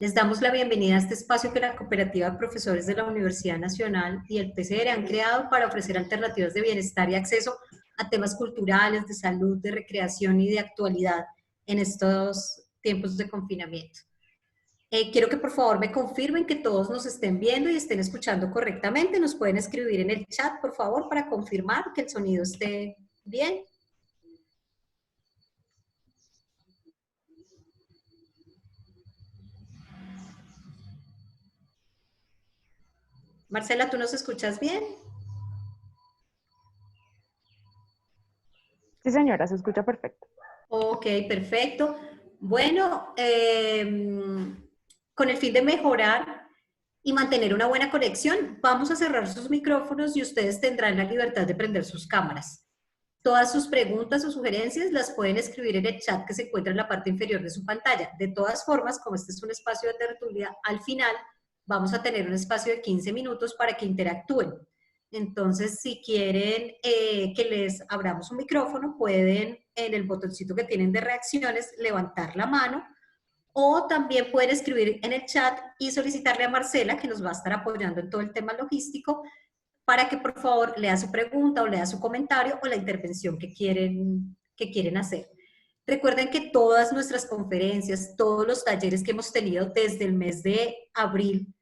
Les damos la bienvenida a este espacio que la Cooperativa de Profesores de la Universidad Nacional y el PCR han creado para ofrecer alternativas de bienestar y acceso a temas culturales, de salud, de recreación y de actualidad en estos tiempos de confinamiento. Quiero que por favor me confirmen que todos nos estén viendo y estén escuchando correctamente. Nos pueden escribir en el chat, por favor, para confirmar que el sonido esté bien. Marcela, ¿tú nos escuchas bien? Sí, señora, se escucha perfecto. Ok, perfecto. Bueno, con el fin de mejorar y mantener una buena conexión, vamos a cerrar sus micrófonos y ustedes tendrán la libertad de prender sus cámaras. Todas sus preguntas o sugerencias las pueden escribir en el chat que se encuentra en la parte inferior de su pantalla. De todas formas, como este es un espacio de tertulia, al final vamos a tener un espacio de 15 minutos para que interactúen. Entonces, si quieren que les abramos un micrófono, pueden en el botoncito que tienen de reacciones levantar la mano o también pueden escribir en el chat y solicitarle a Marcela, que nos va a estar apoyando en todo el tema logístico, para que por favor lea su pregunta o lea su comentario o la intervención que quieren hacer. Recuerden que todas nuestras conferencias, todos los talleres que hemos tenido desde el mes de abril,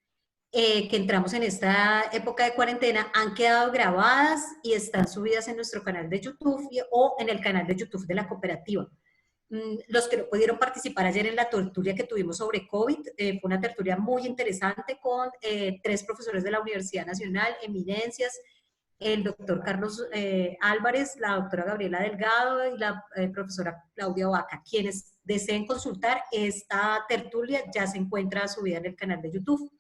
que entramos en esta época de cuarentena, han quedado grabadas y están subidas en nuestro canal de YouTube o en el canal de YouTube de la cooperativa. Los que no pudieron participar ayer en la tertulia que tuvimos sobre COVID, fue una tertulia muy interesante con 3 profesores de la Universidad Nacional, eminencias, el doctor Carlos Álvarez, la doctora Gabriela Delgado y la profesora Claudia Vaca. Quienes deseen consultar esta tertulia ya se encuentra subida en el canal de YouTube.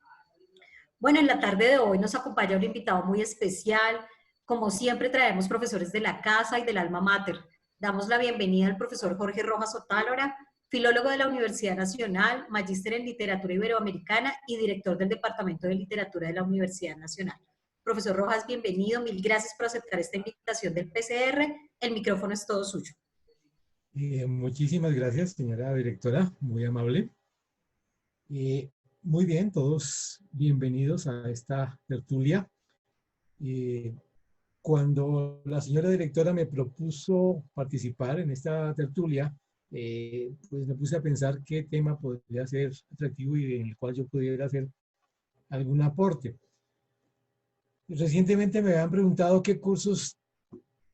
Bueno, en la tarde de hoy nos acompaña un invitado muy especial. Como siempre traemos profesores de la casa y del alma mater. Damos la bienvenida al profesor Jorge Rojas Otálora, filólogo de la Universidad Nacional, magíster en literatura iberoamericana y director del Departamento de Literatura de la Universidad Nacional. Profesor Rojas, bienvenido. Mil gracias por aceptar esta invitación del PCR. El micrófono es todo suyo. Muchísimas gracias, señora directora, muy amable. Muy bien, todos bienvenidos a esta tertulia. Cuando la señora directora me propuso participar en esta tertulia, pues me puse a pensar qué tema podría ser atractivo y en el cual yo pudiera hacer algún aporte. Recientemente me habían preguntado qué cursos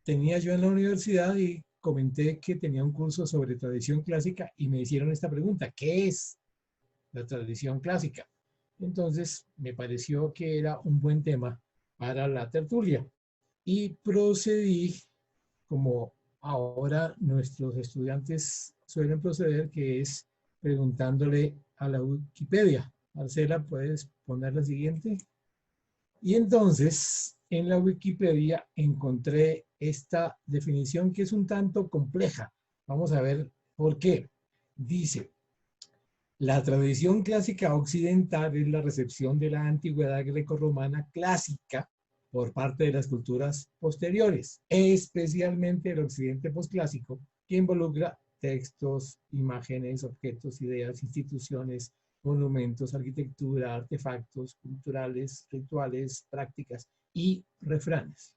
tenía yo en la universidad y comenté que tenía un curso sobre tradición clásica y me hicieron esta pregunta: ¿qué es la tradición clásica? Entonces me pareció que era un buen tema para la tertulia y procedí como ahora nuestros estudiantes suelen proceder, que es preguntándole a la Wikipedia. Marcela, ¿puedes poner la siguiente? Y entonces en la Wikipedia encontré esta definición que es un tanto compleja. Vamos a ver por qué. Dice: la tradición clásica occidental es la recepción de la antigüedad grecorromana clásica por parte de las culturas posteriores, especialmente el occidente posclásico, que involucra textos, imágenes, objetos, ideas, instituciones, monumentos, arquitectura, artefactos culturales, rituales, prácticas y refranes.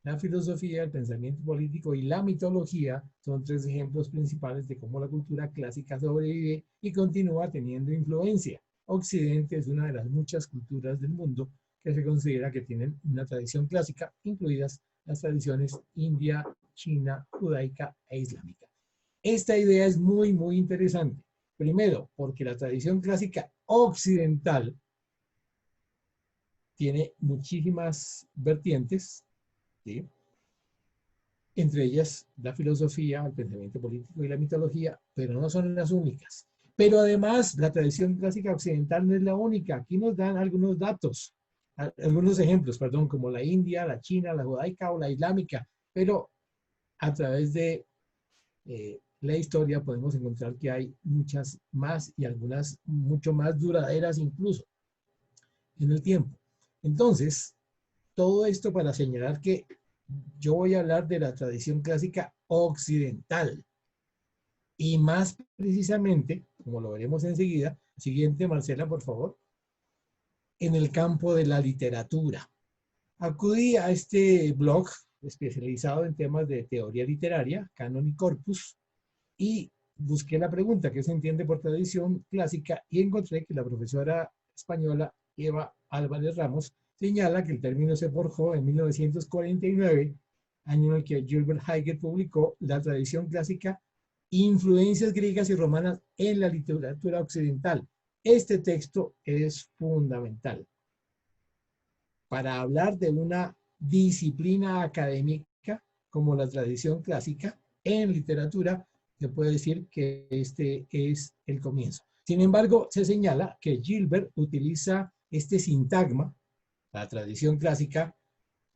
La filosofía, el pensamiento político y la mitología son 3 ejemplos principales de cómo la cultura clásica sobrevive y continúa teniendo influencia. Occidente es una de las muchas culturas del mundo que se considera que tienen una tradición clásica, incluidas las tradiciones india, china, judaica e islámica. Esta idea es muy, muy interesante. Primero, porque la tradición clásica occidental tiene muchísimas vertientes, ¿sí? Entre ellas la filosofía, el pensamiento político y la mitología, pero no son las únicas. Pero además, la tradición clásica occidental no es la única. Aquí nos dan algunos datos, algunos ejemplos, perdón, como la India, la China, la judaica o la islámica, pero a través de la historia podemos encontrar que hay muchas más y algunas mucho más duraderas incluso en el tiempo. Entonces, todo esto para señalar que yo voy a hablar de la tradición clásica occidental y más precisamente, como lo veremos enseguida, Siguiente, Marcela, por favor. En el campo de la literatura. Acudí a este blog especializado en temas de teoría literaria, Canon y Corpus, y busqué la pregunta, ¿qué se entiende por tradición clásica? Y encontré que la profesora española Eva Álvarez Ramos señala que el término se forjó en 1949, año en el que Gilbert Higet publicó La tradición clásica, influencias griegas y romanas en la literatura occidental. Este texto es fundamental para hablar de una disciplina académica como la tradición clásica en literatura. Se puede decir que este es el comienzo. Sin embargo, se señala que Gilbert utiliza este sintagma, la tradición clásica,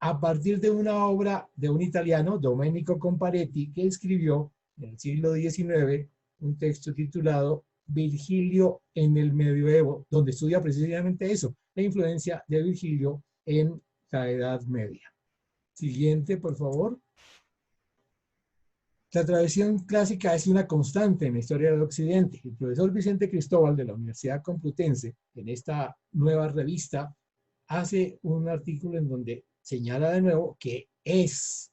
a partir de una obra de un italiano, Domenico Comparetti, que escribió en el siglo XIX un texto titulado Virgilio en el Medioevo, donde estudia precisamente eso, la influencia de Virgilio en la Edad Media. Siguiente, por favor. La tradición clásica es una constante en la historia del Occidente. El profesor Vicente Cristóbal de la Universidad Complutense, en esta nueva revista, hace un artículo en donde señala de nuevo que es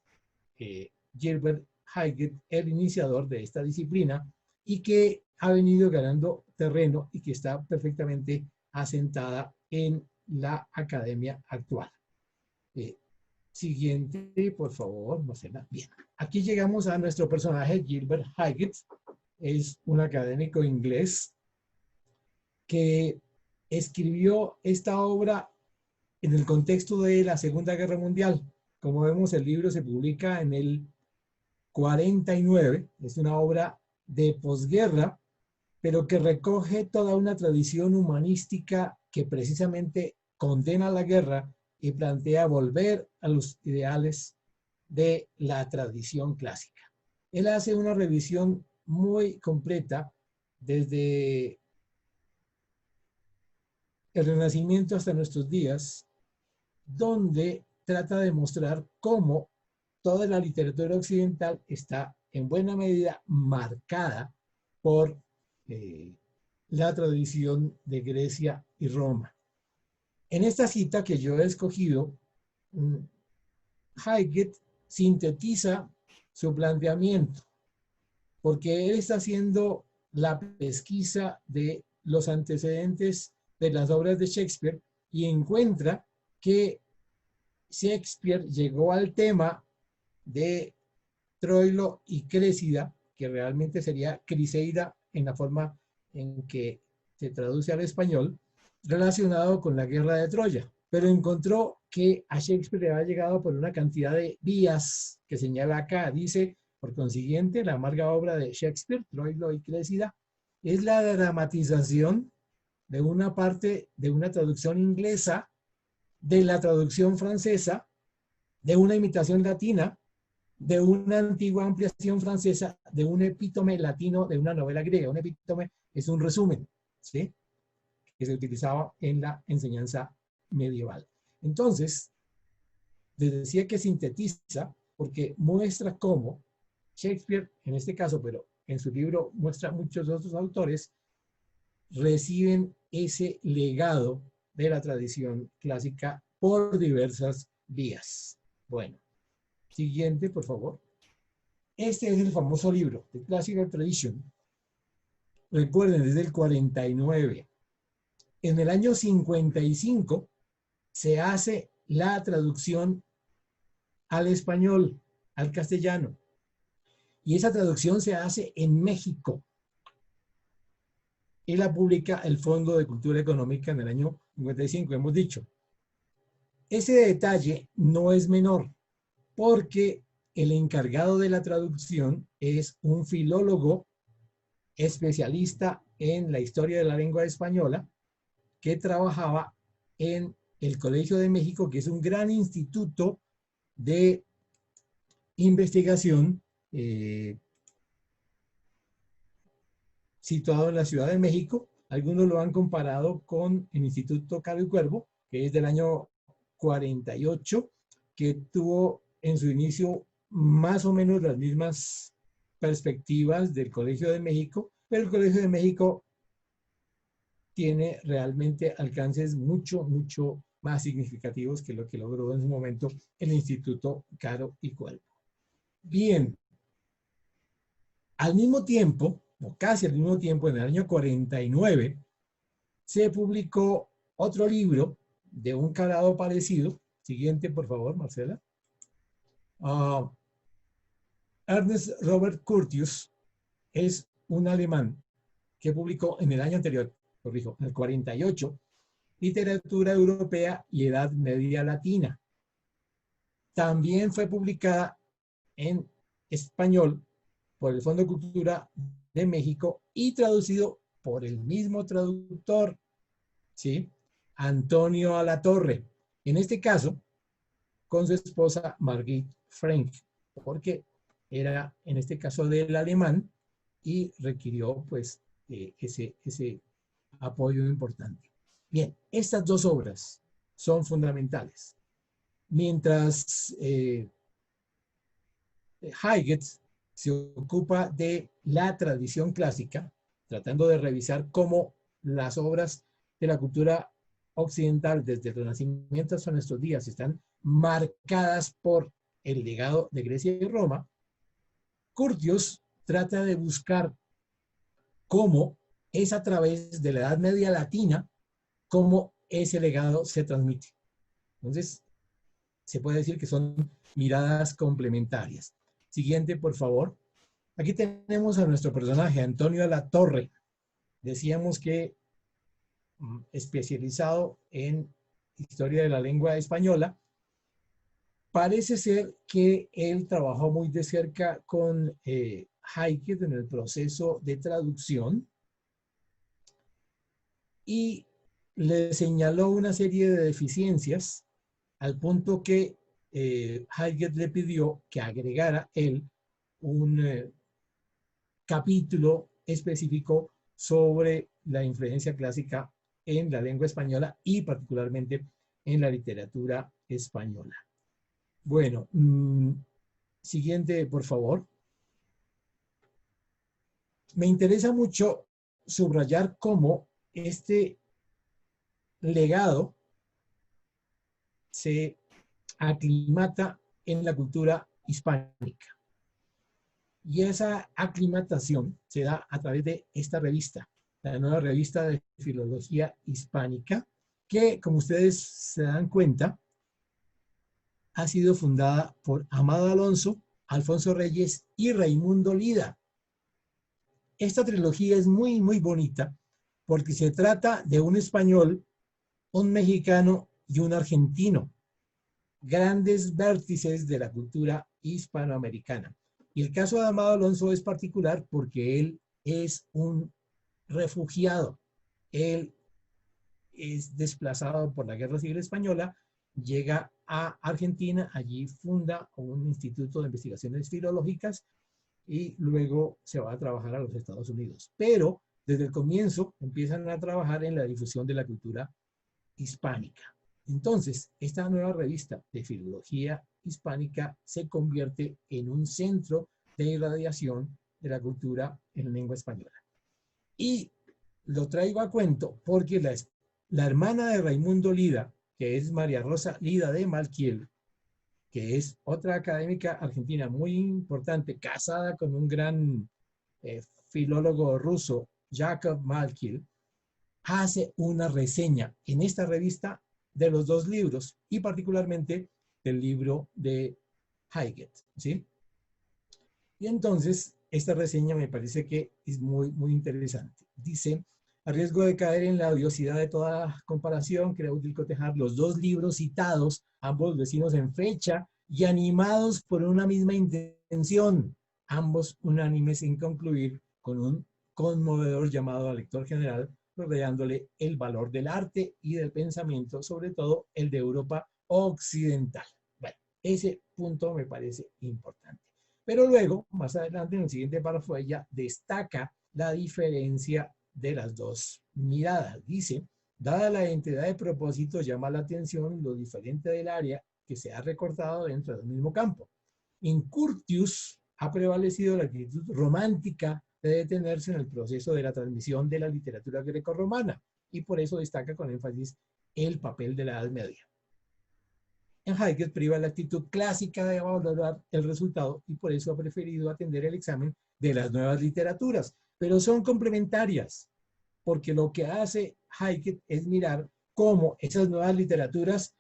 Gilbert Higet el iniciador de esta disciplina y que ha venido ganando terreno y que está perfectamente asentada en la academia actual. Siguiente, por favor, Marcela. Bien, aquí llegamos a nuestro personaje, Gilbert Higet. Es un académico inglés que escribió esta obra en el contexto de la Segunda Guerra Mundial. Como vemos, el libro se publica en el 49. Es una obra de posguerra, pero que recoge toda una tradición humanística que precisamente condena la guerra y plantea volver a los ideales de la tradición clásica. Él hace una revisión muy completa desde el Renacimiento hasta nuestros días, donde trata de mostrar cómo toda la literatura occidental está en buena medida marcada por la tradición de Grecia y Roma. En esta cita que yo he escogido, Higet sintetiza su planteamiento, porque él está haciendo la pesquisa de los antecedentes de las obras de Shakespeare y encuentra que Shakespeare llegó al tema de Troilo y Créssida, que realmente sería Criseida en la forma en que se traduce al español, relacionado con la guerra de Troya, pero encontró que a Shakespeare le había llegado por una cantidad de vías que señala acá. Dice, por consiguiente, la amarga obra de Shakespeare, Troilo y Créssida, es la dramatización de una parte de una traducción inglesa, de la traducción francesa, de una imitación latina, de una antigua ampliación francesa, de un epítome latino de una novela griega. Un epítome es un resumen, ¿sí?, que se utilizaba en la enseñanza medieval. Entonces, les decía que sintetiza porque muestra cómo Shakespeare, en este caso, pero en su libro muestra muchos otros autores, reciben ese legado de la tradición clásica por diversas vías. Bueno, siguiente, por favor. Este es el famoso libro, The Classical Tradition. Recuerden, desde el 49. En el año 55 se hace la traducción al español, al castellano. Y esa traducción se hace en México. Y la publica el Fondo de Cultura Económica en el año 55, hemos dicho. Ese detalle no es menor, porque el encargado de la traducción es un filólogo especialista en la historia de la lengua española que trabajaba en el Colegio de México, que es un gran instituto de investigación situado en la Ciudad de México. Algunos lo han comparado con el Instituto Caro y Cuervo, que es del año 48, que tuvo en su inicio más o menos las mismas perspectivas del Colegio de México, pero el Colegio de México tiene realmente alcances mucho, mucho más significativos que lo que logró en su momento el Instituto Caro y Cuervo. Bien, al mismo tiempo, o casi al mismo tiempo, en el año 49, se publicó otro libro de un calado parecido. Siguiente, por favor, Marcela. Ernest Robert Curtius es un alemán que publicó en el año anterior, corrijo, en el 48, Literatura Europea y Edad Media Latina. También fue publicada en español por el Fondo de Cultura de México y traducido por el mismo traductor, ¿sí? Antonio Alatorre. En este caso, con su esposa Margit Frank, porque era, en este caso, del alemán y requirió, pues, ese apoyo importante. Bien, estas dos obras son fundamentales. Mientras Hayek se ocupa de la tradición clásica, tratando de revisar cómo las obras de la cultura occidental desde el Renacimiento hasta nuestros días están marcadas por el legado de Grecia y Roma, Curtius trata de buscar cómo es a través de la Edad Media Latina cómo ese legado se transmite. Entonces, se puede decir que son miradas complementarias. Siguiente, por favor. Aquí tenemos a nuestro personaje, Antonio Alatorre. Decíamos que especializado en historia de la lengua española. Parece ser que él trabajó muy de cerca con Hayek en el proceso de traducción y le señaló una serie de deficiencias al punto que Hayek le pidió que agregara él un capítulo específico sobre la influencia clásica en la lengua española y particularmente en la literatura española. Bueno, siguiente, por favor. Me interesa mucho subrayar cómo este legado se aclimata en la cultura hispánica. Y esa aclimatación se da a través de esta revista, la nueva revista de filología hispánica, que, como ustedes se dan cuenta, ha sido fundada por Amado Alonso, Alfonso Reyes y Raimundo Lida. Esta trilogía es muy, muy bonita porque se trata de un español, un mexicano y un argentino. Grandes vértices de la cultura hispanoamericana. Y el caso de Amado Alonso es particular porque él es un refugiado. Él es desplazado por la Guerra Civil Española, llega a Argentina, allí funda un instituto de investigaciones filológicas y luego se va a trabajar a los Estados Unidos. Pero desde el comienzo empiezan a trabajar en la difusión de la cultura hispánica. Entonces, esta nueva revista de filología hispánica se convierte en un centro de irradiación de la cultura en lengua española. Y lo traigo a cuento porque la hermana de Raimundo Lida, que es María Rosa Lida de Malkiel, que es otra académica argentina muy importante, casada con un gran filólogo ruso, Jakub Malkiel, hace una reseña en esta revista de los dos libros y particularmente del libro de Hayek, ¿sí? Y entonces, esta reseña me parece que es muy, muy interesante. Dice, a riesgo de caer en la odiosidad de toda comparación, creo útil cotejar los dos libros citados, ambos vecinos en fecha y animados por una misma intención, ambos unánimes en concluir con un conmovedor llamado al lector general, rodeándole el valor del arte y del pensamiento, sobre todo el de Europa occidental. Bueno, ese punto me parece importante. Pero luego, más adelante, en el siguiente párrafo, ella destaca la diferencia de las dos miradas. Dice, dada la identidad de propósito, llama la atención lo diferente del área que se ha recortado dentro del mismo campo. En Curtius ha prevalecido la actitud romántica de detenerse en el proceso de la transmisión de la literatura grecorromana y por eso destaca con énfasis el papel de la Edad Media. En Heidegger priva la actitud clásica de valorar el resultado y por eso ha preferido atender el examen de las nuevas literaturas, pero son complementarias, porque lo que hace Heidegger es mirar cómo esas nuevas literaturas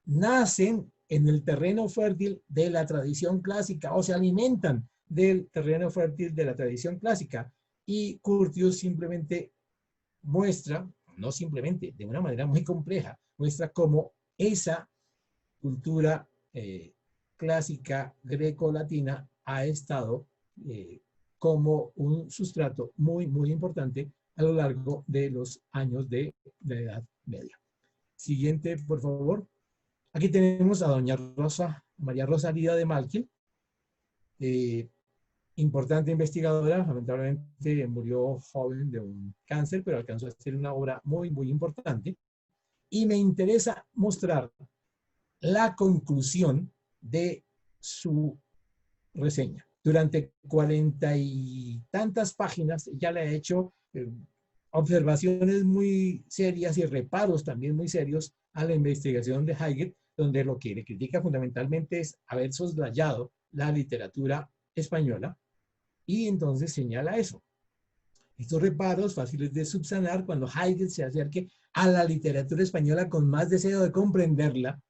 nacen en el terreno fértil de la tradición clásica o se alimentan del terreno fértil de la tradición clásica. Y Curtius simplemente muestra, no simplemente, de una manera muy compleja, muestra cómo esa cultura clásica greco-latina ha estado como un sustrato muy, muy importante a lo largo de los años de la Edad Media. Siguiente, por favor. Aquí tenemos a doña Rosa, María Rosa Arida de Malkin, importante investigadora, lamentablemente murió joven de un cáncer, pero alcanzó a hacer una obra muy, muy importante. Y me interesa mostrar la conclusión de su reseña. Durante 40 y tantas páginas ya le he hecho observaciones muy serias y reparos también muy serios a la investigación de Heidegger, donde lo que le critica fundamentalmente es haber soslayado la literatura española y entonces señala eso. Estos reparos fáciles de subsanar cuando Heidegger se acerque a la literatura española con más deseo de comprenderla,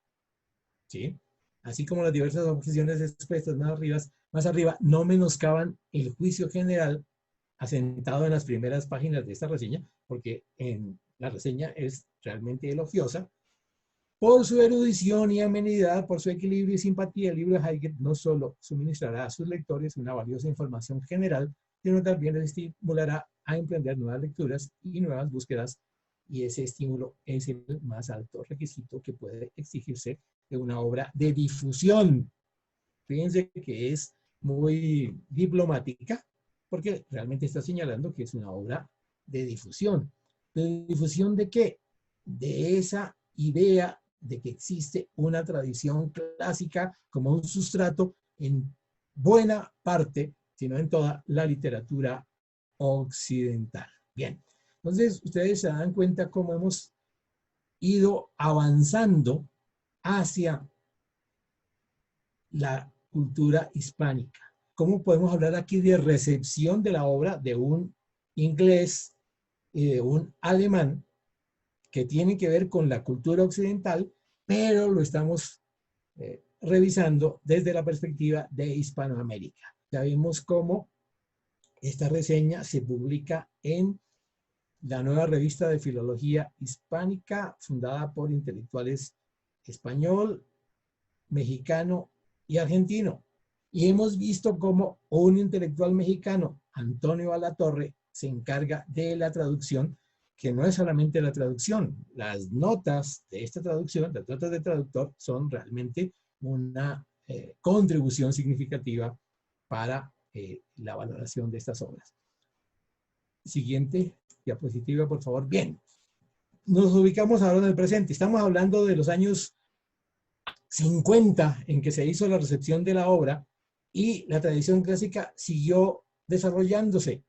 ¿sí? Así como las diversas objeciones expuestas más arriba no menoscaban el juicio general asentado en las primeras páginas de esta reseña, porque en la reseña es realmente elogiosa. Por su erudición y amenidad, por su equilibrio y simpatía, el libro de Heidegger no solo suministrará a sus lectores una valiosa información general, sino también les estimulará a emprender nuevas lecturas y nuevas búsquedas, y ese estímulo es el más alto requisito que puede exigirse de una obra de difusión. Fíjense que es muy diplomática, porque realmente está señalando que es una obra de difusión. ¿De difusión de qué? De esa idea de que existe una tradición clásica como un sustrato en buena parte, si no en toda, la literatura occidental. Bien, entonces ustedes se dan cuenta cómo hemos ido avanzando hacia la cultura hispánica. ¿Cómo podemos hablar aquí de recepción de la obra de un inglés y de un alemán que tienen que ver con la cultura occidental, pero lo estamos revisando desde la perspectiva de Hispanoamérica? Ya vimos cómo esta reseña se publica en la nueva revista de filología hispánica, fundada por intelectuales español, mexicano y argentino. Y hemos visto cómo un intelectual mexicano, Antonio Alatorre, se encarga de la traducción, que no es solamente la traducción. Las notas de esta traducción, las notas de traductor, son realmente una contribución significativa para la valoración de estas obras. Siguiente diapositiva, por favor. Bien, nos ubicamos ahora en el presente. Estamos hablando de los años 50 en que se hizo la recepción de la obra y la tradición clásica siguió desarrollándose.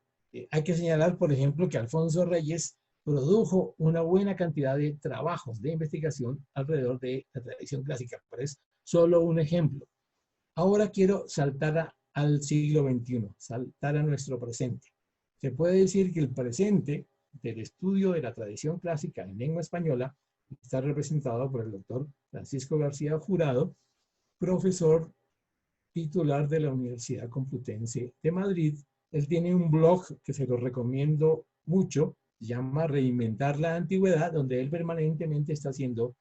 Hay que señalar, por ejemplo, que Alfonso Reyes produjo una buena cantidad de trabajos de investigación alrededor de la tradición clásica, pero es solo un ejemplo. Ahora quiero saltar al siglo XXI, saltar a nuestro presente. Se puede decir que el presente del estudio de la tradición clásica en lengua española está representado por el doctor Francisco García Jurado, profesor titular de la Universidad Complutense de Madrid. Él tiene un blog que se lo recomiendo mucho, se llama Reinventar la Antigüedad, donde él permanentemente está haciendo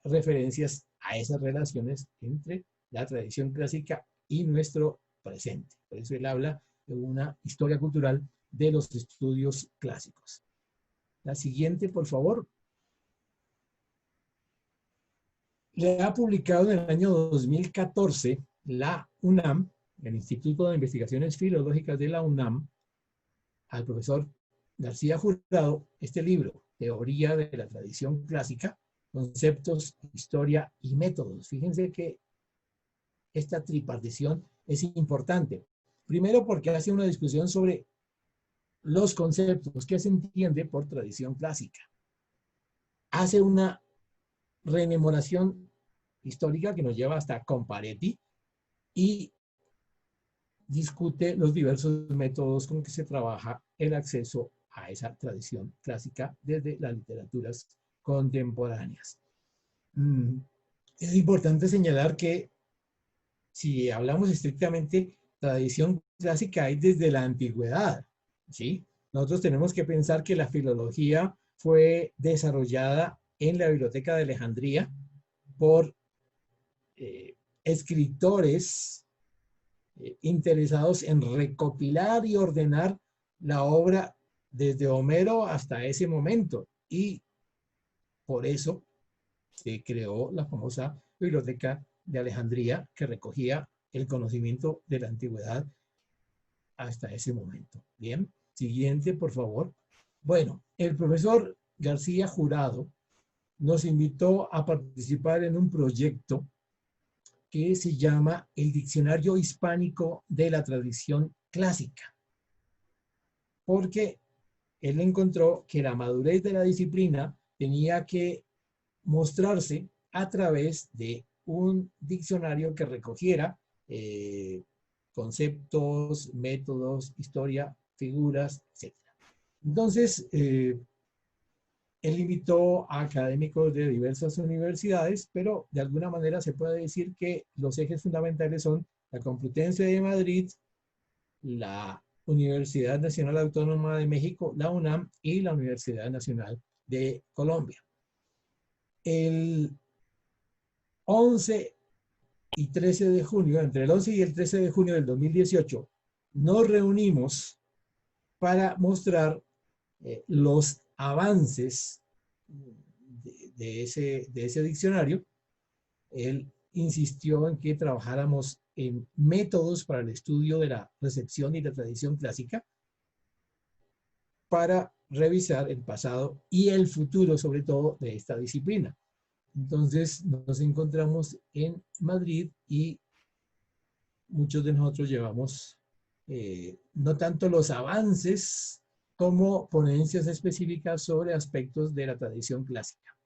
referencias a esas relaciones entre la tradición clásica y nuestro presente. Por eso él habla de una historia cultural de los estudios clásicos. La siguiente, por favor. Le ha publicado en el año 2014 la UNAM, el Instituto de Investigaciones Filológicas de la UNAM, al profesor García Jurado, este libro, Teoría de la Tradición Clásica, Conceptos, Historia y Métodos. Fíjense que esta tripartición es importante. Primero porque hace una discusión sobre los conceptos que se entiende por tradición clásica. Hace una rememoración histórica que nos lleva hasta Comparetti y discute los diversos métodos con que se trabaja el acceso a esa tradición clásica desde las literaturas contemporáneas. Es importante señalar que si hablamos estrictamente tradición clásica hay desde la antigüedad, ¿sí? Nosotros tenemos que pensar que la filología fue desarrollada en la Biblioteca de Alejandría por escritores interesados en recopilar y ordenar la obra desde Homero hasta ese momento. Y por eso se creó la famosa Biblioteca de Alejandría, que recogía el conocimiento de la antigüedad hasta ese momento. Bien, siguiente, por favor. Bueno, el profesor García Jurado nos invitó a participar en un proyecto que se llama el Diccionario Hispánico de la Tradición Clásica, porque él encontró que la madurez de la disciplina tenía que mostrarse a través de un diccionario que recogiera conceptos, métodos, historia, figuras, etc. Entonces, él invitó a académicos de diversas universidades, pero de alguna manera se puede decir que los ejes fundamentales son la Complutense de Madrid, la Universidad Nacional Autónoma de México, la UNAM, y la Universidad Nacional de Colombia. El 11 y 13 de junio, entre el 11 y el 13 de junio del 2018, nos reunimos para mostrar los avances de ese diccionario. Él insistió en que trabajáramos en métodos para el estudio de la recepción y la tradición clásica para revisar el pasado y el futuro, sobre todo, de esta disciplina. Entonces nos encontramos en Madrid y muchos de nosotros llevamos no tanto los avances como ponencias específicas sobre aspectos de la tradición clásica.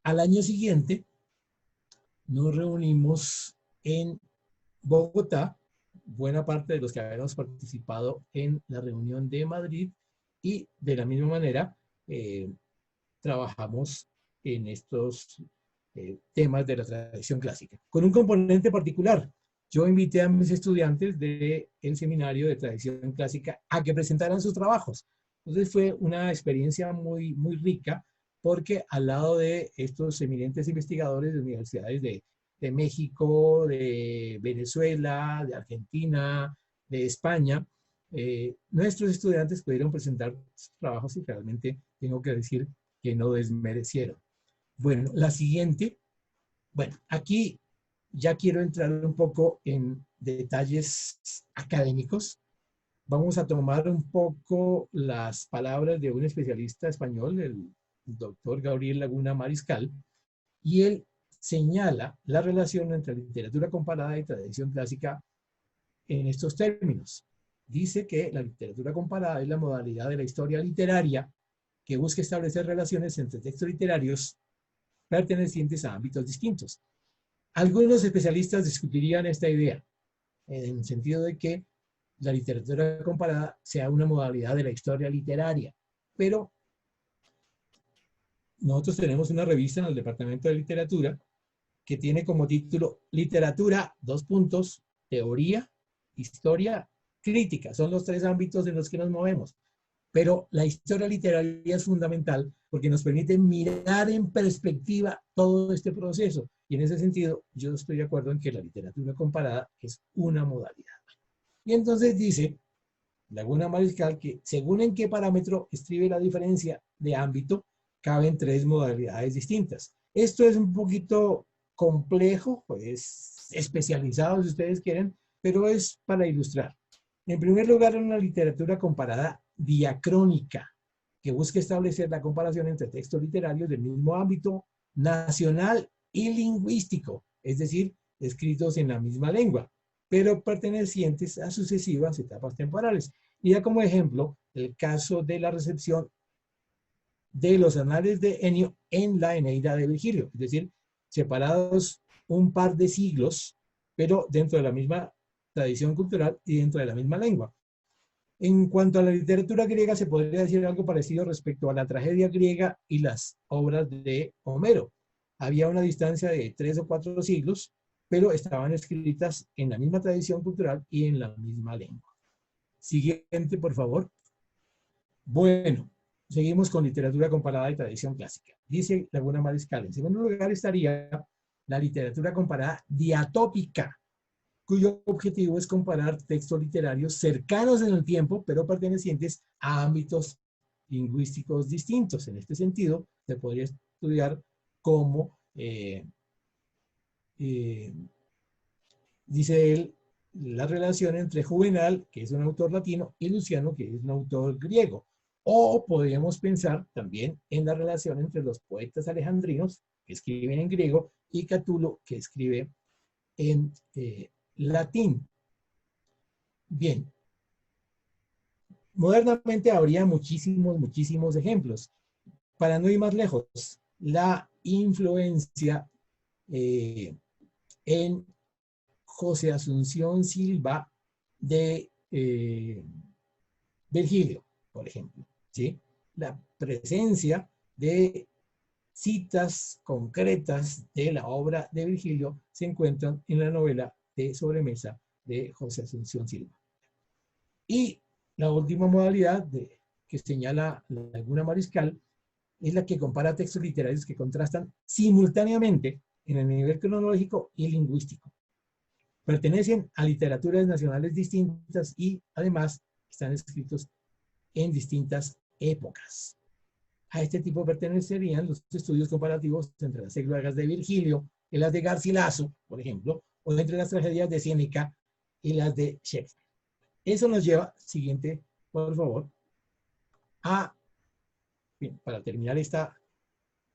Al año siguiente nos reunimos en Bogotá, buena parte de los que habíamos participado en la reunión de Madrid, y de la misma manera trabajamos en estos temas de la tradición clásica. Con un componente particular, yo invité a mis estudiantes del seminario de tradición clásica a que presentaran sus trabajos. Entonces fue una experiencia muy, muy rica, porque al lado de estos eminentes investigadores de universidades de México, de Venezuela, de Argentina, de España, nuestros estudiantes pudieron presentar sus trabajos y realmente tengo que decir que no desmerecieron. Bueno, la siguiente. Bueno, aquí ya quiero entrar un poco en detalles académicos. Vamos a tomar un poco las palabras de un especialista español, el doctor Gabriel Laguna Mariscal, y él señala la relación entre literatura comparada y tradición clásica en estos términos. Dice que la literatura comparada es la modalidad de la historia literaria que busca establecer relaciones entre textos literarios pertenecientes a ámbitos distintos. Algunos especialistas discutirían esta idea, en el sentido de que la literatura comparada sea una modalidad de la historia literaria, pero nosotros tenemos una revista en el Departamento de Literatura que tiene como título Literatura, teoría, historia, crítica. Son los tres ámbitos en los que nos movemos. Pero la historia literaria es fundamental porque nos permite mirar en perspectiva todo este proceso. Y en ese sentido, yo estoy de acuerdo en que la literatura comparada es una modalidad. Y entonces dice Laguna Mariscal que según en qué parámetro estribe la diferencia de ámbito, caben tres modalidades distintas. Esto es un poquito complejo, pues especializado si ustedes quieren, pero es para ilustrar. En primer lugar, una literatura comparada diacrónica, que busca establecer la comparación entre textos literarios del mismo ámbito nacional y lingüístico, es decir, escritos en la misma lengua, pero pertenecientes a sucesivas etapas temporales. Y da como ejemplo el caso de la recepción de los anales de Enio en la Eneida de Virgilio, es decir, separados un par de siglos, pero dentro de la misma tradición cultural y dentro de la misma lengua. En cuanto a la literatura griega, se podría decir algo parecido respecto a la tragedia griega y las obras de Homero. Había una distancia de 3 o 4 siglos, pero estaban escritas en la misma tradición cultural y en la misma lengua. Siguiente, por favor. Bueno, seguimos con literatura comparada y tradición clásica. Dice Laguna Mariscal, en segundo lugar estaría la literatura comparada diatópica, cuyo objetivo es comparar textos literarios cercanos en el tiempo, pero pertenecientes a ámbitos lingüísticos distintos. En este sentido, se podría estudiar cómo, dice él, la relación entre Juvenal, que es un autor latino, y Luciano, que es un autor griego. O podríamos pensar también en la relación entre los poetas alejandrinos, que escriben en griego, y Catulo, que escribe en latín. Bien, modernamente habría muchísimos ejemplos. Para no ir más lejos, la influencia en José Asunción Silva de Virgilio, por ejemplo, ¿sí? La presencia de citas concretas de la obra de Virgilio se encuentran en la novela de Sobremesa de José Asunción Silva. Y la última modalidad que señala Laguna Mariscal es la que compara textos literarios que contrastan simultáneamente en el nivel cronológico y lingüístico. Pertenecen a literaturas nacionales distintas y además están escritos en distintas épocas. A este tipo pertenecerían los estudios comparativos entre las églogas de Virgilio y las de Garcilaso, por ejemplo, o entre las tragedias de Séneca y las de Shakespeare. Eso nos lleva, siguiente, por favor, a, bien, para terminar esta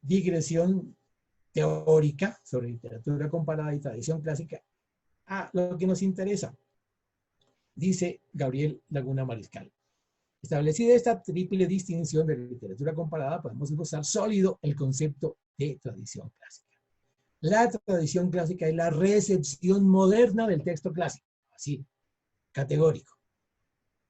digresión teórica sobre literatura comparada y tradición clásica, a lo que nos interesa, dice Gabriel Laguna Mariscal. Establecida esta triple distinción de literatura comparada, podemos esbozar sólido el concepto de tradición clásica. La tradición clásica es la recepción moderna del texto clásico, así, categórico.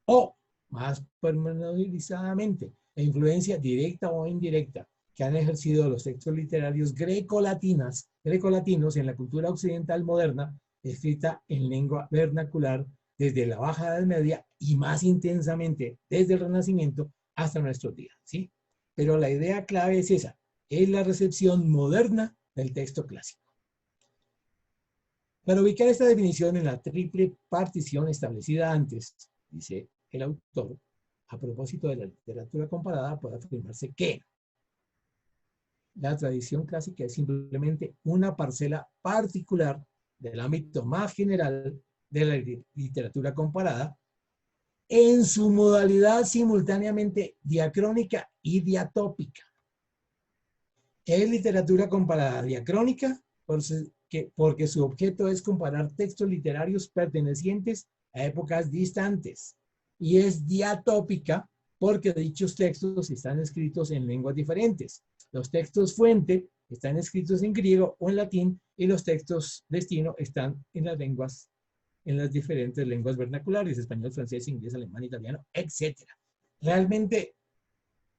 O, más pormenorizadamente, la influencia directa o indirecta que han ejercido los textos literarios grecolatinos en la cultura occidental moderna, escrita en lengua vernacular desde la Baja Edad Media y más intensamente desde el Renacimiento hasta nuestros días, ¿sí? Pero la idea clave es esa, es la recepción moderna del texto clásico. Para ubicar esta definición en la triple partición establecida antes, dice el autor, a propósito de la literatura comparada, puede afirmarse que la tradición clásica es simplemente una parcela particular del ámbito más general de la literatura comparada en su modalidad simultáneamente diacrónica y diatópica. Es literatura comparada diacrónica porque su objeto es comparar textos literarios pertenecientes a épocas distantes, y es diatópica porque dichos textos están escritos en lenguas diferentes. Los textos fuente están escritos en griego o en latín, y los textos destino están en las diferentes lenguas vernaculares, español, francés, inglés, alemán, italiano, etc. Realmente,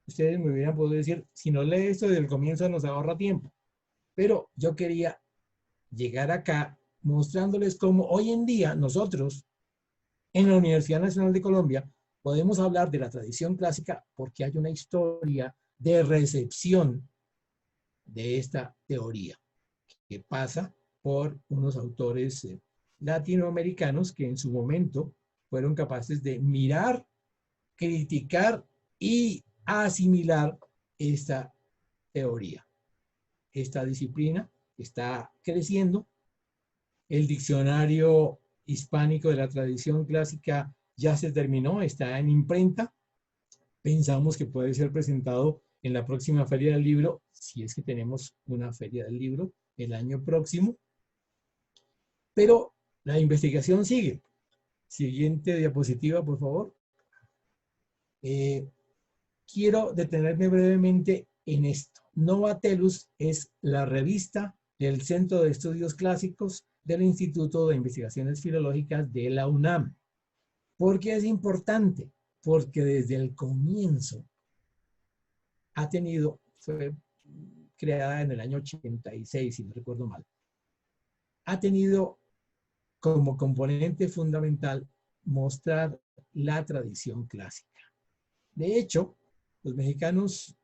ustedes me hubieran podido decir, si no lee esto desde el comienzo nos ahorra tiempo. Pero yo quería llegar acá mostrándoles cómo hoy en día nosotros, en la Universidad Nacional de Colombia, podemos hablar de la tradición clásica porque hay una historia de recepción de esta teoría que pasa por unos autores latinoamericanos que en su momento fueron capaces de mirar, criticar y asimilar esta teoría. Esta disciplina está creciendo. El diccionario hispánico de la tradición clásica ya se terminó, está en imprenta. Pensamos que puede ser presentado en la próxima Feria del Libro, si es que tenemos una Feria del Libro el año próximo. Pero la investigación sigue. Siguiente diapositiva, por favor. Quiero detenerme brevemente en esto. Nova Tellus es la revista del Centro de Estudios Clásicos del Instituto de Investigaciones Filológicas de la UNAM. ¿Por qué es importante? Porque desde el comienzo fue creada en el año 86, si no recuerdo mal, ha tenido como componente fundamental mostrar la tradición clásica. De hecho, los mexicanos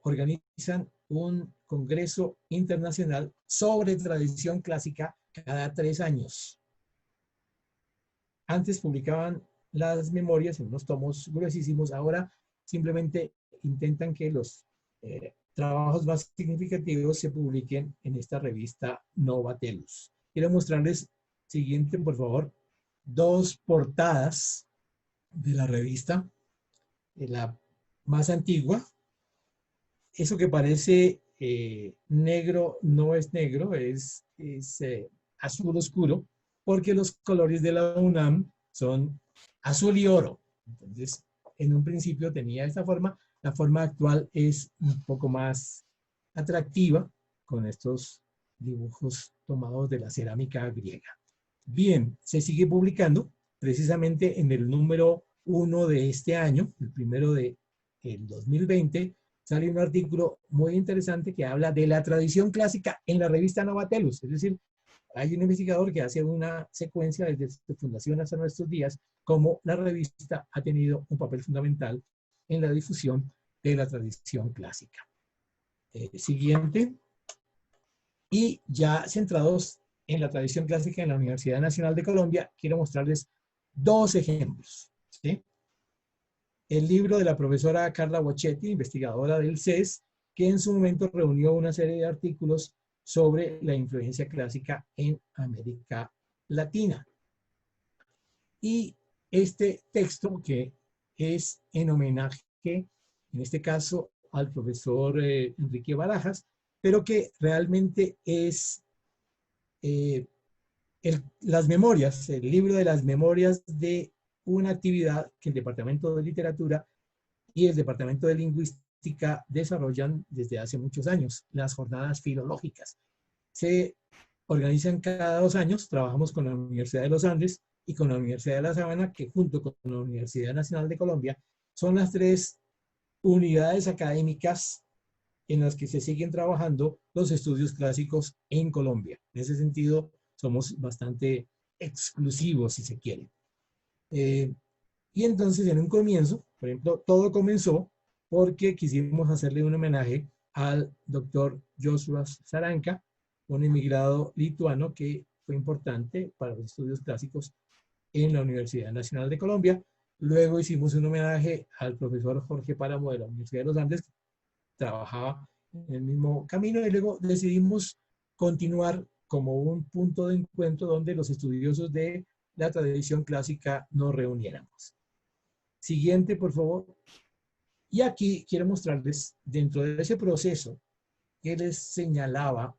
organizan un congreso internacional sobre tradición clásica cada 3 años. Antes publicaban las memorias en unos tomos gruesísimos, ahora simplemente intentan que los trabajos más significativos se publiquen en esta revista Nova Tellus. Quiero mostrarles, siguiente por favor, 2 portadas de la revista. La más antigua, eso que parece negro no es negro, es azul oscuro, porque los colores de la UNAM son azul y oro. Entonces, en un principio tenía esta forma. La forma actual es un poco más atractiva con estos dibujos tomados de la cerámica griega. Bien, se sigue publicando precisamente en el número 1 de este año, el primero del 2020, sale un artículo muy interesante que habla de la tradición clásica en la revista Nova Tellus. Es decir, hay un investigador que hace una secuencia desde su fundación hasta nuestros días, cómo la revista ha tenido un papel fundamental en la difusión de la tradición clásica. Siguiente. Y ya centrados en la tradición clásica en la Universidad Nacional de Colombia, quiero mostrarles 2 ejemplos. ¿Sí? El libro de la profesora Carla Bochetti, investigadora del CES, que en su momento reunió una serie de artículos sobre la influencia clásica en América Latina. Y este texto, que es en homenaje, en este caso, al profesor Enrique Barajas, pero que realmente es las memorias, el libro de las memorias de una actividad que el Departamento de Literatura y el Departamento de Lingüística desarrollan desde hace muchos años, las jornadas filológicas. Se organizan cada 2 años, trabajamos con la Universidad de los Andes y con la Universidad de La Sabana, que junto con la Universidad Nacional de Colombia son las 3 unidades académicas en las que se siguen trabajando los estudios clásicos en Colombia. En ese sentido, somos bastante exclusivos, si se quiere. Y entonces, en un comienzo, por ejemplo, todo comenzó porque quisimos hacerle un homenaje al doctor Joshua Saranka, un inmigrado lituano que fue importante para los estudios clásicos en la Universidad Nacional de Colombia. Luego hicimos un homenaje al profesor Jorge Páramo de la Universidad de los Andes, que trabajaba en el mismo camino, y luego decidimos continuar como un punto de encuentro donde los estudiosos de la tradición clásica nos reuniéramos. Siguiente, por favor. Y aquí quiero mostrarles, dentro de ese proceso que les señalaba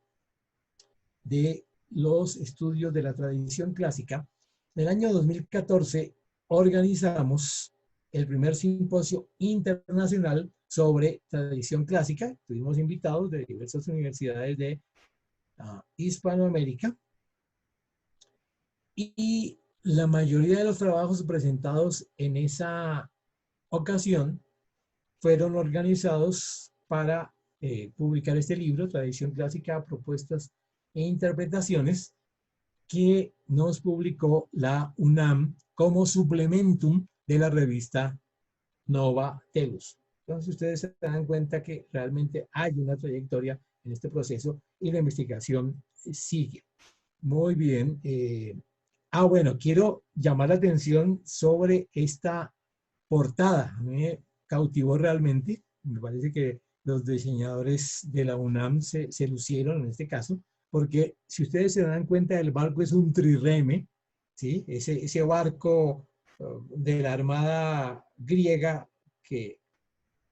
de los estudios de la tradición clásica, en el año 2014 organizamos el primer simposio internacional sobre tradición clásica. Tuvimos invitados de diversas universidades de Hispanoamérica, y la mayoría de los trabajos presentados en esa ocasión fueron organizados para publicar este libro, Tradición Clásica, Propuestas e Interpretaciones, que nos publicó la UNAM como suplementum de la revista Nova Tellus. Entonces ustedes se dan cuenta que realmente hay una trayectoria en este proceso y la investigación sigue. Muy bien. Bueno, quiero llamar la atención sobre esta portada. Me cautivó realmente. Me parece que los diseñadores de la UNAM se lucieron en este caso, porque si ustedes se dan cuenta, el barco es un trireme, ¿sí? Ese barco de la armada griega que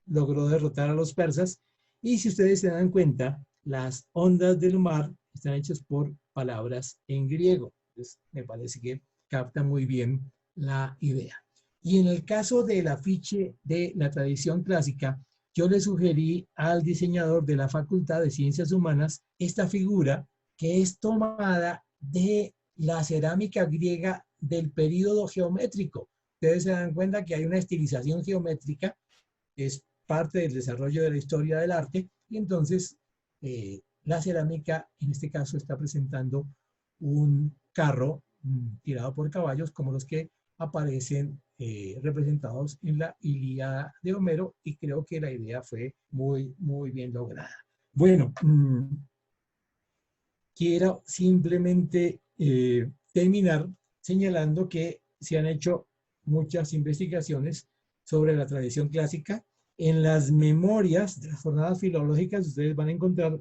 logró derrotar a los persas. Y si ustedes se dan cuenta, las ondas del mar están hechas por palabras en griego. Entonces, me parece que capta muy bien la idea. Y en el caso del afiche de la tradición clásica, yo le sugerí al diseñador de la Facultad de Ciencias Humanas esta figura que es tomada de la cerámica griega del período geométrico. Ustedes se dan cuenta que hay una estilización geométrica, es parte del desarrollo de la historia del arte, y entonces la cerámica en este caso está presentando un carro tirado por caballos como los que aparecen representados en la Ilíada de Homero, y creo que la idea fue muy bien lograda. Bueno, quiero simplemente terminar señalando que se han hecho muchas investigaciones sobre la tradición clásica. En las memorias de las jornadas filológicas ustedes van a encontrar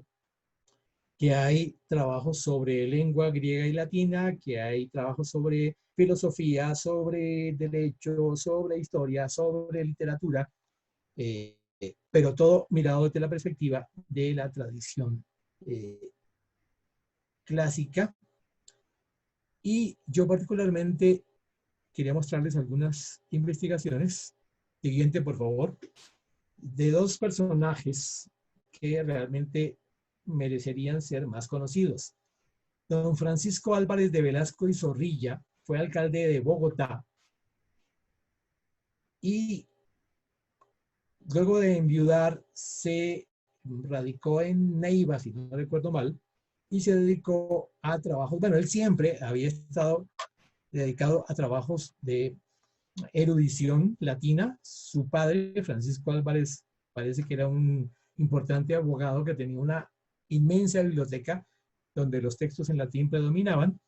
que hay trabajos sobre lengua griega y latina, que hay trabajos sobre filosofía, sobre derecho, sobre historia, sobre literatura, pero todo mirado desde la perspectiva de la tradición clásica. Y yo particularmente quería mostrarles algunas investigaciones. Siguiente, por favor. De dos personajes que realmente merecerían ser más conocidos. Don Francisco Álvarez de Velasco y Zorrilla fue alcalde de Bogotá y luego de enviudar se radicó en Neiva, si no recuerdo mal, y se dedicó a trabajos, bueno, él siempre había estado dedicado a trabajos de erudición latina. Su padre, Francisco Álvarez, parece que era un importante abogado que tenía una inmensa biblioteca donde los textos en latín predominaban.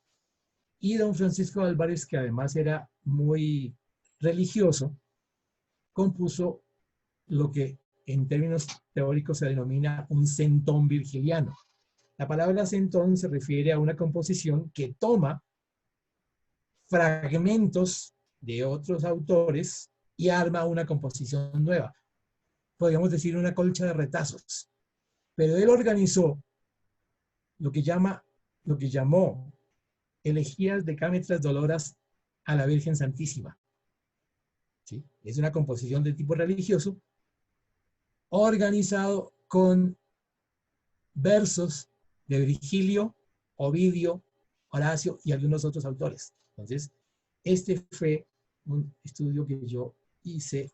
Y don Francisco Álvarez, que además era muy religioso, compuso lo que en términos teóricos se denomina un centón virgiliano. La palabra centón se refiere a una composición que toma fragmentos de otros autores y arma una composición nueva. Podríamos decir una colcha de retazos. Pero él organizó lo que llamó elegías decámetras doloras a la Virgen Santísima. ¿Sí? Es una composición de tipo religioso organizado con versos de Virgilio, Ovidio, Horacio y algunos otros autores. Entonces, este fue un estudio que yo hice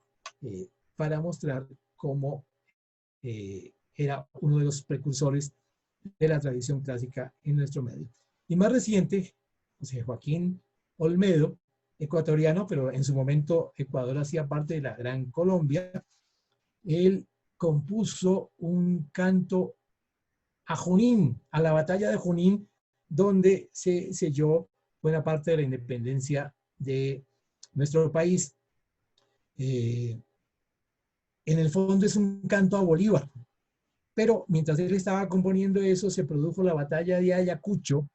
para mostrar cómo era uno de los precursores de la tradición clásica en nuestro medio. Y más reciente, José Joaquín Olmedo, ecuatoriano, pero en su momento Ecuador hacía parte de la Gran Colombia. Él compuso un canto a Junín, a la batalla de Junín, donde se selló buena parte de la independencia de nuestro país. En el fondo es un canto a Bolívar, pero mientras él estaba componiendo eso se produjo la batalla de Ayacucho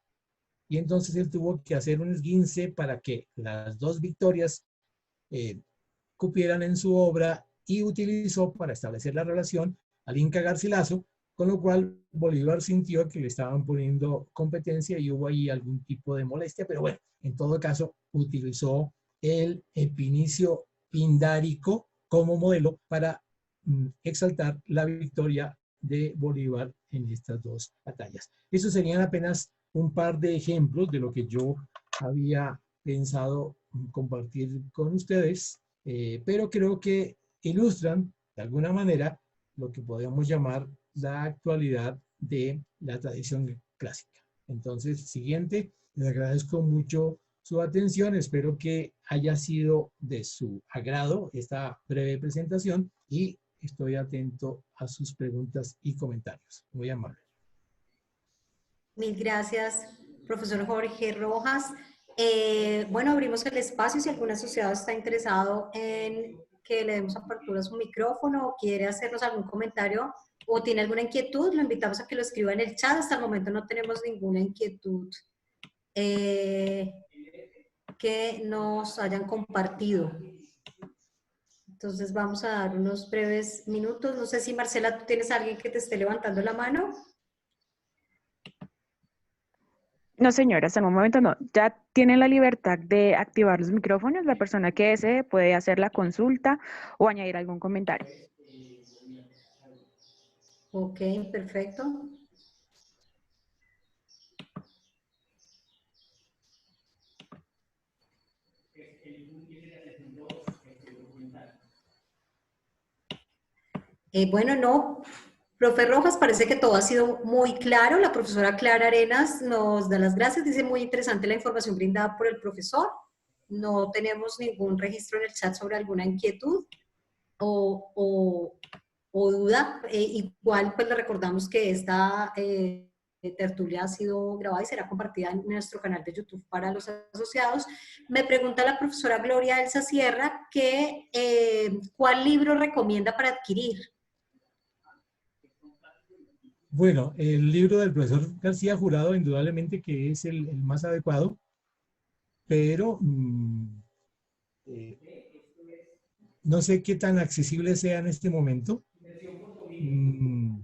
y entonces él tuvo que hacer un esguince para que las dos victorias cupieran en su obra, y utilizó para establecer la relación al Inca Garcilaso, con lo cual Bolívar sintió que le estaban poniendo competencia y hubo ahí algún tipo de molestia, pero bueno, en todo caso utilizó el epinicio pindárico como modelo para exaltar la victoria de Bolívar en estas dos batallas. Esos serían apenas un par de ejemplos de lo que yo había pensado compartir con ustedes, pero creo que ilustran de alguna manera lo que podemos llamar la actualidad de la tradición clásica. Entonces, siguiente, les agradezco mucho su atención, espero que haya sido de su agrado esta breve presentación y estoy atento a sus preguntas y comentarios. Muy amable. Mil gracias, profesor Jorge Rojas. Bueno, abrimos el espacio si algún asociado está interesado en que le demos apertura a su micrófono o quiere hacernos algún comentario o tiene alguna inquietud, lo invitamos a que lo escriba en el chat. Hasta el momento no tenemos ninguna inquietud que nos hayan compartido. Entonces vamos a dar unos breves minutos. No sé si Marcela, ¿tú tienes a alguien que te esté levantando la mano? No, señora, hasta el momento no. Ya tienen la libertad de activar los micrófonos. La persona que desee puede hacer la consulta o añadir algún comentario. Ok, perfecto. Bueno, no, profe Rojas, parece que todo ha sido muy claro. La profesora Clara Arenas nos da las gracias. Dice muy interesante la información brindada por el profesor. No tenemos ningún registro en el chat sobre alguna inquietud o, o duda. Igual, pues le recordamos que esta tertulia ha sido grabada y será compartida en nuestro canal de YouTube para los asociados. Me pregunta la profesora Gloria Elsa Sierra que ¿cuál libro recomienda para adquirir? Bueno, el libro del profesor García Jurado, indudablemente que es el más adecuado, pero no sé qué tan accesible sea en este momento. Mm,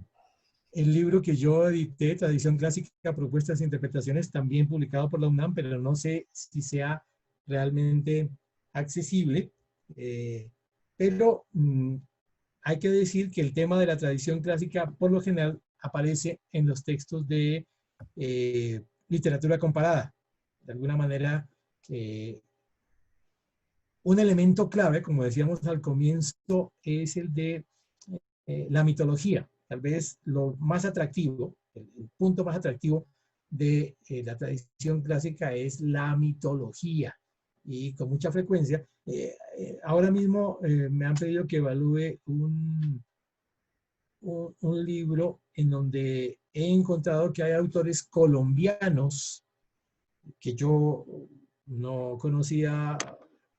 el libro que yo edité, Tradición Clásica, Propuestas e Interpretaciones, también publicado por la UNAM, pero no sé si sea realmente accesible. Pero hay que decir que el tema de la tradición clásica, por lo general, aparece en los textos de literatura comparada. De alguna manera, un elemento clave, como decíamos al comienzo, es el de la mitología. Tal vez lo más atractivo, el punto más atractivo de la tradición clásica es la mitología. Y con mucha frecuencia, ahora mismo me han pedido que evalúe un libro en donde he encontrado que hay autores colombianos que yo no conocía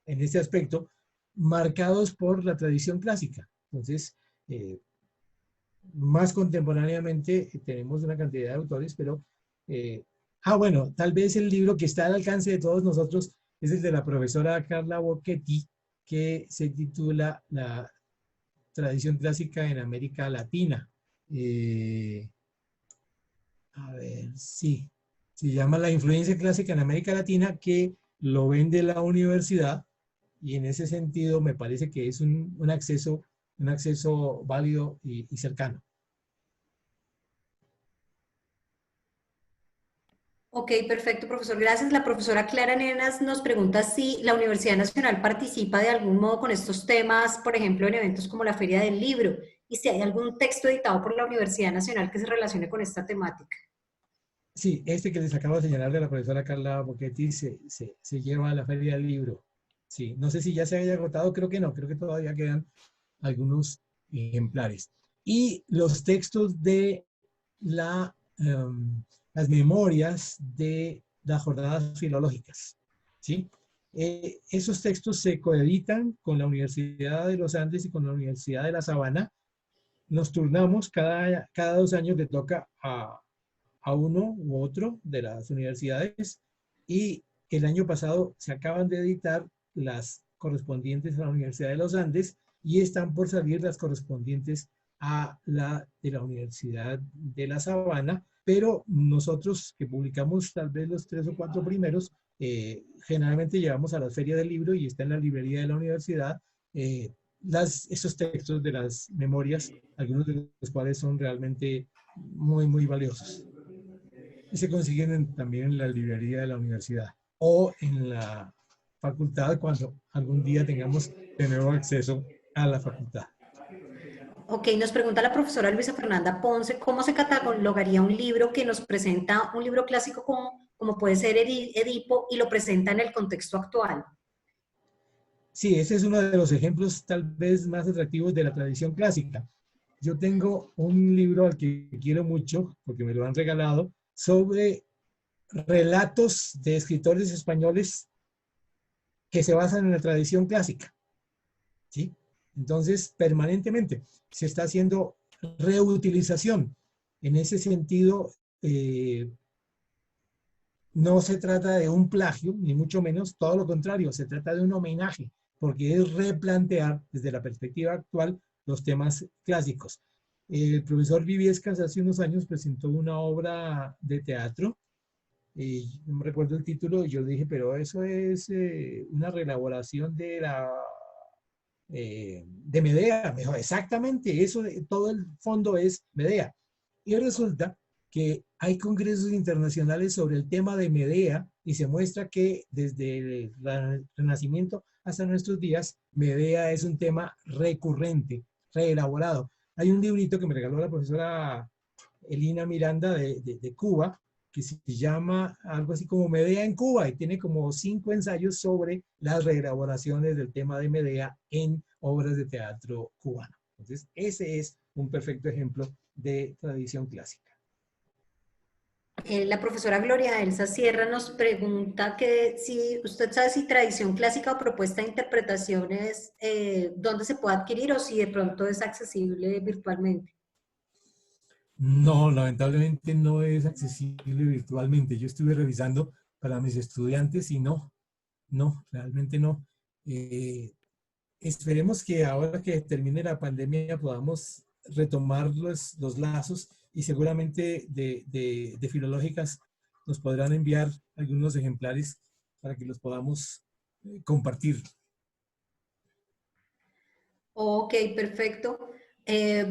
en este aspecto, marcados por la tradición clásica. Entonces, más contemporáneamente tenemos una cantidad de autores, pero, bueno, tal vez el libro que está al alcance de todos nosotros es el de la profesora Carla Bocchetti, que se titula La tradición clásica en América Latina. A ver, sí, se llama La influencia clásica en América Latina, que lo vende la universidad, y en ese sentido me parece que es un acceso válido y cercano. Ok, perfecto, profesor. Gracias. La profesora Clara Nenas nos pregunta si la Universidad Nacional participa de algún modo con estos temas, por ejemplo, en eventos como la Feria del Libro, y si hay algún texto editado por la Universidad Nacional que se relacione con esta temática. Sí, este que les acabo de señalar de la profesora Carla Bocchetti se lleva a la Feria del Libro. Sí, no sé si ya se haya agotado, creo que no, creo que todavía quedan algunos ejemplares. Y los textos de las memorias de las jornadas filológicas, ¿sí? Esos textos se coeditan con la Universidad de los Andes y con la Universidad de La Sabana. Nos turnamos, cada 2 años le toca a uno u otro de las universidades, y el año pasado se acaban de editar las correspondientes a la Universidad de los Andes y están por salir las correspondientes a la de la Universidad de La Sabana, pero nosotros que publicamos tal vez los 3 o 4 primeros, generalmente llevamos a la Feria del Libro y está en la librería de la universidad esos textos de las memorias, algunos de los cuales son realmente muy, muy valiosos. Y se consiguen también en la librería de la universidad o en la facultad cuando algún día tengamos de nuevo acceso a la facultad. Ok, nos pregunta la profesora Luisa Fernanda Ponce, ¿cómo se catalogaría un libro que nos presenta un libro clásico como puede ser Edipo y lo presenta en el contexto actual? Sí, ese es uno de los ejemplos tal vez más atractivos de la tradición clásica. Yo tengo un libro al que quiero mucho, porque me lo han regalado, sobre relatos de escritores españoles que se basan en la tradición clásica, ¿sí? Entonces, permanentemente se está haciendo reutilización. En ese sentido, no se trata de un plagio, ni mucho menos, todo lo contrario, se trata de un homenaje, porque es replantear desde la perspectiva actual los temas clásicos. El profesor Viviescas hace unos años presentó una obra de teatro no me recuerdo el título, y yo dije, pero eso es una reelaboración de Medea. Me dijo, exactamente, eso, todo el fondo es Medea. Y resulta que hay congresos internacionales sobre el tema de Medea y se muestra que desde el Renacimiento hasta nuestros días, Medea es un tema recurrente, reelaborado. Hay un librito que me regaló la profesora Elina Miranda de Cuba, que se llama algo así como Medea en Cuba, y tiene como 5 ensayos sobre las reelaboraciones del tema de Medea en obras de teatro cubano. Entonces, ese es un perfecto ejemplo de tradición clásica. La profesora Gloria Elsa Sierra nos pregunta que si usted sabe si tradición clásica o propuesta de interpretaciones, dónde se puede adquirir o si de pronto es accesible virtualmente. No, lamentablemente no es accesible virtualmente. Yo estuve revisando para mis estudiantes y no, realmente no. Esperemos que ahora que termine la pandemia podamos retomar los lazos y seguramente de filológicas nos podrán enviar algunos ejemplares para que los podamos compartir. Ok, perfecto.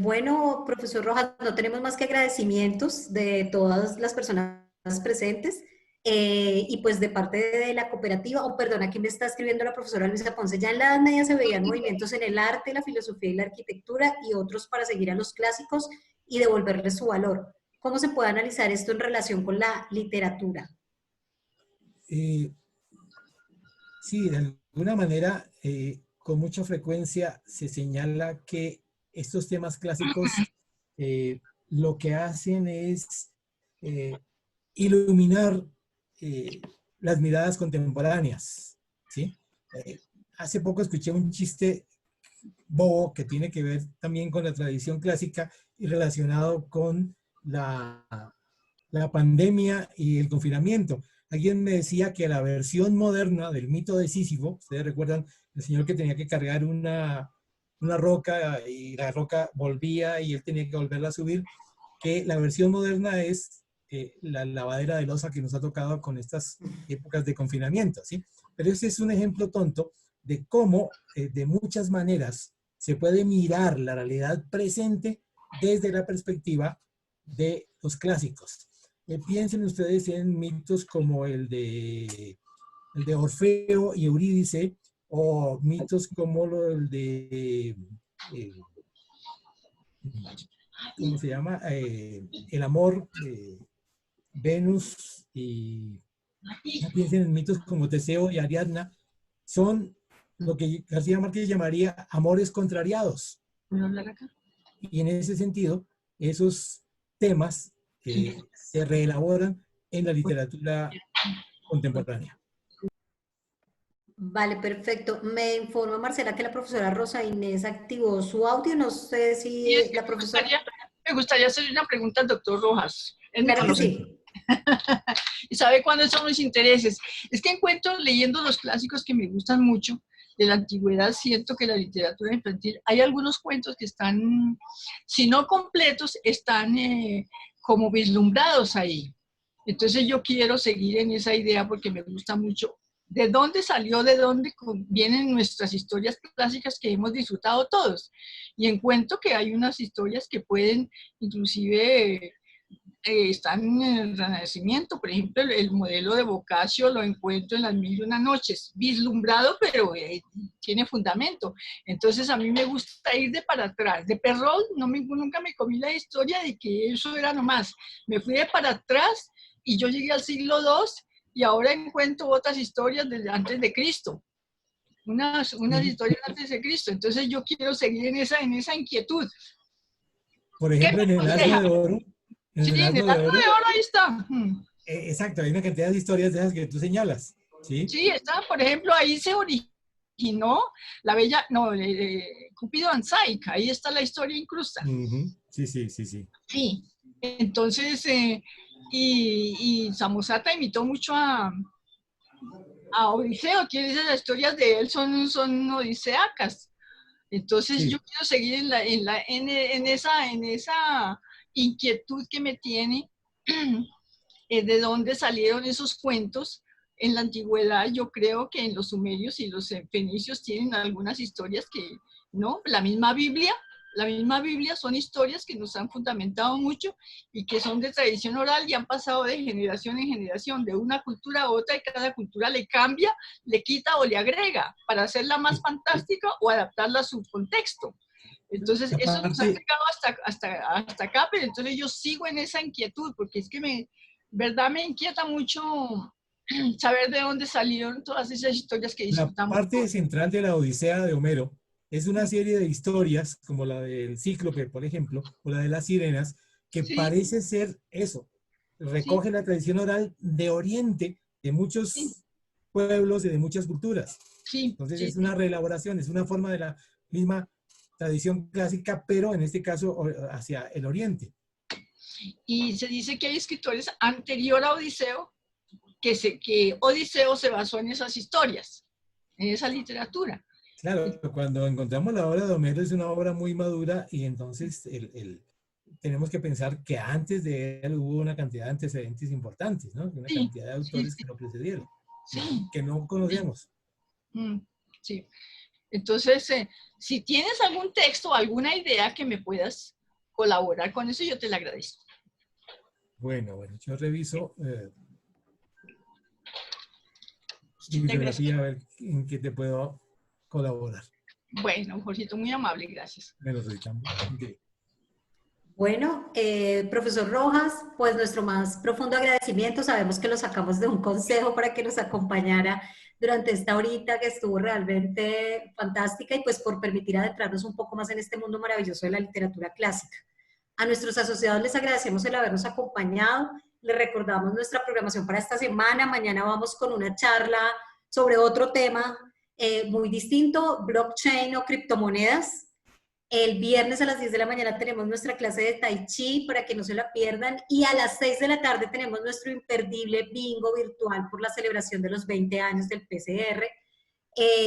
Bueno, profesor Rojas, no tenemos más que agradecimientos de todas las personas presentes y pues de parte de la cooperativa, o perdón, aquí me está escribiendo la profesora Luisa Ponce, ya en la Edad Media se veían movimientos en el arte, la filosofía y la arquitectura y otros para seguir a los clásicos y devolverles su valor. ¿Cómo se puede analizar esto en relación con la literatura? Sí, de alguna manera, con mucha frecuencia se señala que estos temas clásicos lo que hacen es eh, iluminar las miradas contemporáneas, ¿sí? Hace poco escuché un chiste bobo que tiene que ver también con la tradición clásica y relacionado con la pandemia y el confinamiento. Alguien me decía que la versión moderna del mito de Sísifo, ustedes recuerdan el señor que tenía que cargar una roca y la roca volvía y él tenía que volverla a subir, que la versión moderna es la lavadera de loza que nos ha tocado con estas épocas de confinamiento, ¿sí? Pero ese es un ejemplo tonto de cómo de muchas maneras se puede mirar la realidad presente desde la perspectiva de los clásicos. Piensen ustedes en mitos como el de Orfeo y Eurídice, o mitos como el de, ¿cómo se llama? El amor, Venus, y piensen en mitos como Teseo y Ariadna. Son lo que García Márquez llamaría amores contrariados. Y en ese sentido, esos temas se reelaboran en la literatura contemporánea. Vale, perfecto. Me informa Marcela que la profesora Rosa Inés activó su audio. No sé si la profesora... Me gustaría hacerle una pregunta al doctor Rojas. Claro que sí. ¿Y sabe cuáles son mis intereses? Es que encuentro, leyendo los clásicos que me gustan mucho, de la antigüedad, siento que la literatura infantil, hay algunos cuentos que están, si no completos, están como vislumbrados ahí. Entonces yo quiero seguir en esa idea porque me gusta mucho. ¿De dónde salió, de dónde vienen nuestras historias clásicas que hemos disfrutado todos? Y encuentro que hay unas historias que pueden, inclusive, están en el Renacimiento. Por ejemplo, el modelo de Boccaccio lo encuentro en Las Mil y Una Noches, vislumbrado, pero tiene fundamento. Entonces a mí me gusta ir de para atrás. De Perrault nunca me comí la historia de que eso era nomás. Me fui de para atrás y yo llegué al siglo II y ahora encuentro otras historias desde antes de Cristo. Unas historias antes de Cristo. Entonces yo quiero seguir en esa inquietud. Por ejemplo, en el Asno de Oro. Sí, en el Asno de Oro ahí está. Exacto, hay una cantidad de historias de esas que tú señalas. Sí, sí, está, por ejemplo, ahí se originó la bella, Cupido and Psyche, ahí está la historia inclusta. Sí, sí, sí, sí. Sí, entonces, y Samosata imitó mucho a Odiseo, que dice las historias de él son odiseacas. Entonces sí, yo quiero seguir en esa inquietud que me tiene de dónde salieron esos cuentos. En la antigüedad yo creo que en los sumerios y los fenicios tienen algunas historias que, ¿no? La misma Biblia son historias que nos han fundamentado mucho y que son de tradición oral y han pasado de generación en generación, de una cultura a otra, y cada cultura le cambia, le quita o le agrega para hacerla más fantástica o adaptarla a su contexto. Entonces, eso nos ha Aparte, llegado hasta acá, pero entonces yo sigo en esa inquietud, porque es que verdad me inquieta mucho saber de dónde salieron todas esas historias que la disfrutamos. parte central de la Odisea de Homero es una serie de historias, como la del Cíclope, por ejemplo, o la de las sirenas, que Sí, parece ser eso. sí, Recoge la tradición oral de Oriente, de sí, muchos pueblos y de muchas culturas. sí, Entonces sí, es una reelaboración, es una forma de la misma tradición clásica, pero en este caso hacia el Oriente. y se dice que hay escritores anterior a Odiseo que Odiseo se basó en esas historias, en esa literatura. Claro, cuando encontramos la obra de Homero es una obra muy madura y entonces tenemos que pensar que antes de él hubo una cantidad de antecedentes importantes, ¿no? Una Sí, cantidad de sí, autores sí, que lo precedieron, sí, que no conocemos. mm, sí. Entonces, si tienes algún texto o alguna idea que me puedas colaborar con eso, yo te la agradezco. Bueno, yo reviso Te agradezco. bibliografía a ver en qué te puedo colaborar. Bueno, Jorgito, muy amable, gracias. Bueno, Rita, ok. Bueno, profesor Rojas, pues nuestro más profundo agradecimiento. Sabemos que lo sacamos de un consejo para que nos acompañara durante esta horita que estuvo realmente fantástica y pues por permitir adentrarnos un poco más en este mundo maravilloso de la literatura clásica. A nuestros asociados les agradecemos el habernos acompañado. Les recordamos nuestra programación para esta semana. Mañana vamos con una charla sobre otro tema muy distinto, blockchain o criptomonedas. El viernes a las 10 de la mañana tenemos nuestra clase de Tai Chi para que no se la pierdan. Y a las 6 de la tarde tenemos nuestro imperdible bingo virtual por la celebración de los 20 años del PCR.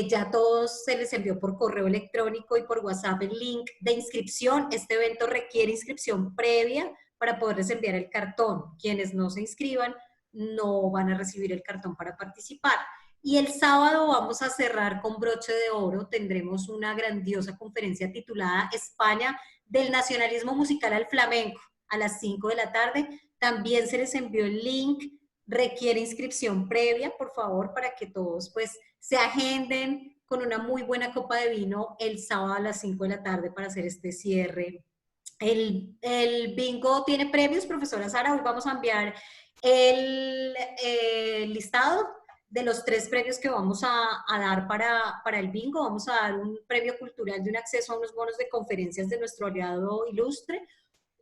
Ya a todos se les envió por correo electrónico y por WhatsApp el link de inscripción. Este evento requiere inscripción previa para poderles enviar el cartón. Quienes no se inscriban no van a recibir el cartón para participar. Y el sábado vamos a cerrar con broche de oro. Tendremos una grandiosa conferencia titulada España del nacionalismo musical al flamenco a las 5 de la tarde. También se les envió el link. Requiere inscripción previa, por favor, para que todos pues se agenden con una muy buena copa de vino el sábado a las 5 de la tarde para hacer este cierre. El bingo tiene premios, profesora Sara. Hoy vamos a enviar el listado de los 3 premios que vamos a dar para el bingo. Vamos a dar un premio cultural de un acceso a unos bonos de conferencias de nuestro aliado ilustre.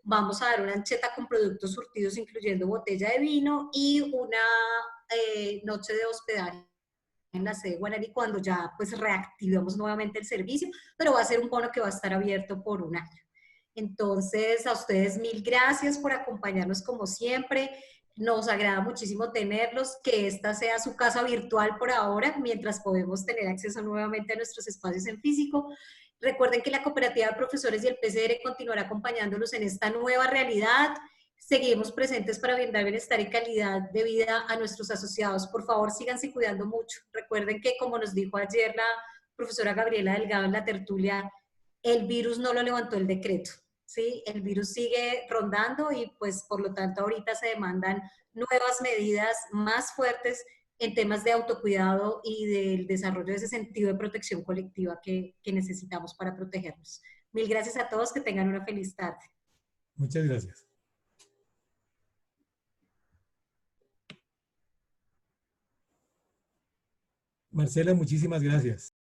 Vamos a dar una ancheta con productos surtidos, incluyendo botella de vino y una noche de hospedaje en la sede Guaraní cuando ya pues reactivemos nuevamente el servicio, pero va a ser un bono que va a estar abierto por un año. Entonces, a ustedes 1000 gracias por acompañarnos como siempre. Nos agrada muchísimo tenerlos, que esta sea su casa virtual por ahora, mientras podemos tener acceso nuevamente a nuestros espacios en físico. Recuerden que la Cooperativa de Profesores y el PCR continuará acompañándolos en esta nueva realidad. Seguimos presentes para brindar bienestar y calidad de vida a nuestros asociados. Por favor, síganse cuidando mucho. Recuerden que, como nos dijo ayer la profesora Gabriela Delgado en la tertulia, el virus no lo levantó el decreto. ¿Sí? El virus sigue rondando y pues por lo tanto ahorita se demandan nuevas medidas más fuertes en temas de autocuidado y del desarrollo de ese sentido de protección colectiva que necesitamos para protegernos. Mil gracias a todos, que tengan una feliz tarde. Muchas gracias. Marcela, muchísimas gracias.